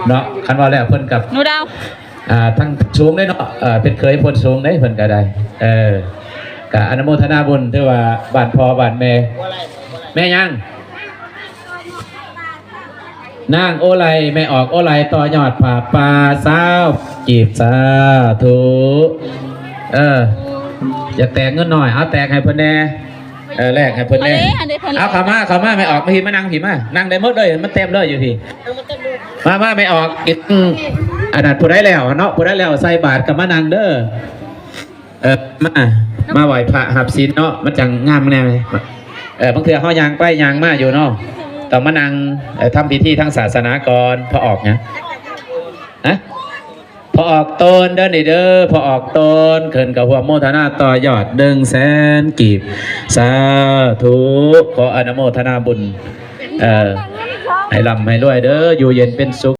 เนาะคันว่าแล้วเพิ่นกับหนูดาวทั้งสูงได้เนาะเป็นเคยพ้นสูงได้เพิ่นก็ได้กะอนุโมทนาบุญที่ว่าบ้านพ่อบ้านแม่ยังนางโอไลแม่ออกโอไลต่อยอดผ่าปลาสาวจีบสาธุอยากแตกเงินหน่อยเอาแตกให้เพิ่นแน่แรกให้เพิ่นแน่เอาขามาไม่ออกมาหิมานั่งหิมานั่งได้หมดเลยมันเต็มเลยอยู่พี่มาไม่ออกอีกอันนั้นผู้ได้แล้วเนาะผู้ได้แล้วใส่บาตรกับมานั่งเด้อมาไหวพระหับศีลเนาะมันจังงามแน่ไหมบางเทื่อเขายางไปยางมาอยู่เนาะต้องมานั่งทำพิธีทางศาสนาก่อนพอออกเนี่ยพอออกตนเด้อนี่เด้อพอออกตนเขินกับหัวโมทนาต่อยอด100,000 กีบสาธุขออนุโมทนาบุญให้ร่ำให้รวยเด้ออยู่เย็นเป็นสุข